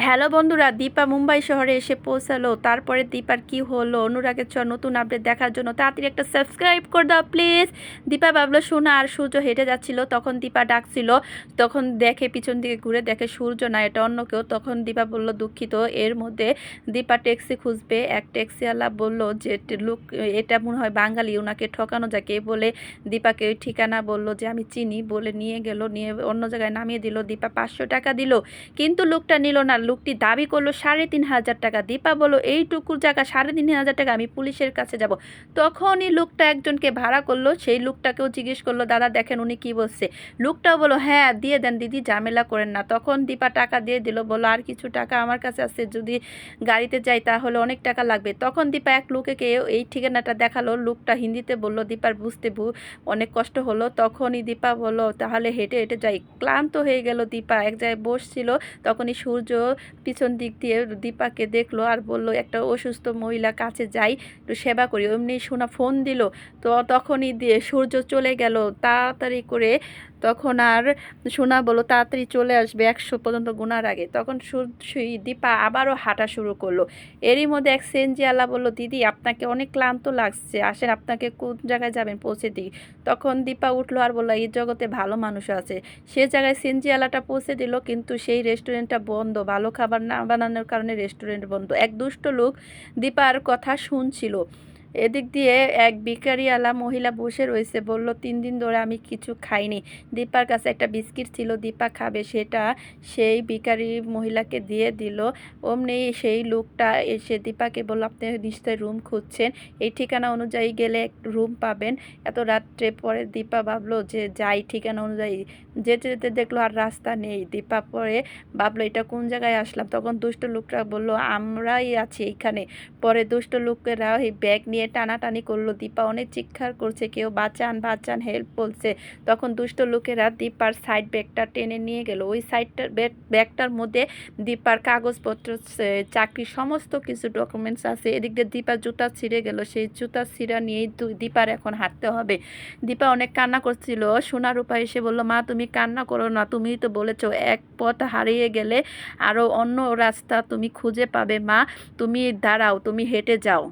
Hello বন্ধুরা, দীপা মুম্বাই শহরে এসে পৌঁছালো। তারপরে দীপার কি হলো, অনুরাগের ছোঁয়া নতুন আপডেট দেখার জন্য তাড়াতাড়ি একটা সাবস্ক্রাইব করে দাও প্লিজ। দীপা ভাবলো সোনা আর সূর্য হেঁটে যাচ্ছিল, তখন দীপা ডাকছিল। তখন দেখে পিছন দিকে ঘুরে দেখে সূর্য না, এটা অন্য কেউ। তখন দীপা বলল দুঃখিত। এর মধ্যে দীপা ট্যাক্সি খুঁজবে, এক ট্যাক্সিওয়ালা বলল যে লোক এটা মনে হয় বাঙালি, ওনাকে ঠকানো যায় কে বলে দীপাকে ওই ঠিকানা বলল যে আমি চিনি, বলে নিয়ে গেল, নিয়ে অন্য জায়গায় নামিয়ে দিল। দীপা 500 টাকা দিল, কিন্তু লোকটা নিল না। লোকটি দাবি করলো 3,500 টাকা। দীপা বললো এইটুকুর জায়গা 3,500 টাকা, আমি পুলিশের কাছে যাব। তখনই লোকটা একজনকে ভাড়া করলো, সেই লোকটাকেও জিজ্ঞেস করলো দাদা দেখেন উনি কি বলছে। লোকটাও বললো হ্যাঁ দিয়ে দেন দিদি, ঝামেলা করেন না। তখন দীপা টাকা দিয়ে দিল, বললো আর কিছু টাকা আমার কাছে আছে, যদি গাড়িতে যাই তাহলে অনেক টাকা লাগবে। তখন দীপা এক লোককে এই ঠিকানাটা দেখালো। লোকটা হিন্দিতে বললো, দীপার বুঝতে অনেক কষ্ট হলো। তখনই দীপা বললো তাহলে হেঁটে হেঁটে যাই। ক্লান্ত হয়ে গেল দীপা, এক জায়গায় বসছিল। তখনই সূর্য পিছন দিক দিয়ে দীপাকে দেখলো আর বলল একটা অসুস্থ মহিলা কাছে যাই, একটু সেবা করি। এমনি শোনা ফোন দিল। তো তখনই দিয়ে সূর্য চলে গেল তাড়াতাড়ি করে। তখন আর সোনা বললো তাড়াতাড়ি চলে আসবে 100 পর্যন্ত গোনার আগে। তখন দীপা আবারও হাঁটা শুরু করলো। এরই মধ্যে এক সেনজিওয়ালা বললো দিদি আপনাকে অনেক ক্লান্ত লাগছে, আসেন আপনাকে কোন জায়গায় যাবেন পৌঁছে দিই। তখন দীপা উঠলো আর বললো এই জগতে ভালো মানুষ আছে। সে জায়গায় সেনজিওয়ালাটা পৌঁছে দিল, কিন্তু সেই রেস্টুরেন্টটা বন্ধ, ভালো খাবার না বানানোর কারণে রেস্টুরেন্ট বন্ধ। এক দুষ্ট লোক দীপার কথা শুনছিল। এদিক দিয়ে এক ভিখারিওয়ালা মহিলা বসে রয়েছে, বলল 3 দিন ধরে আমি কিছু খাইনি। দীপার কাছে একটা বিস্কিট ছিল, দীপা খাবে, সেটা সেই ভিখারি মহিলাকে দিয়ে দিল। অমনি সেই লোকটা এসে দীপাকে বলল আপনি নিশ্চয়ই রুম খুঁজছেন, এই ঠিকানা অনুযায়ী গেলে রুম পাবেন। এত রাত্রে পরে দীপা ভাবলো যে যাই ঠিকানা অনুযায়ী। যেতে যেতে দেখলো আর রাস্তা নেই। দীপা পরে ভাবলো এটা কোন জায়গায় আসলাম। তখন দুষ্ট লোকরা বলল আমরাই আছি এইখানে। পরে দুষ্ট লোকেরা এই ব্যাগ নিয়ে টানাটানি করলো। দীপা অনেক চিৎকার করছে, কেউ বাঁচান বাঁচান হেল্প বলছে। তখন দুষ্ট লোকেরা দীপার সাইড ব্যাগটা টেনে নিয়ে গেল। ওই সাইডটার ব্যাগটার মধ্যে দীপার কাগজপত্র, চাকরির সমস্ত কিছু ডকুমেন্টস আছে। এদিক দিয়ে দীপার জুতা ছিঁড়ে গেল, সেই জুতা ছিঁড়া নিয়েই দীপার এখন হাঁটতে হবে। দীপা অনেক কান্না করছিল। সোনার রূপা এসে বলল মা তুমি কান্না করো না, তুমি তো বলেছো এক পথ হারিয়ে গেলে আরও অন্য রাস্তা তুমি খুঁজে পাবে মা, তুমি দাঁড়াও, তুমি হেঁটে যাও।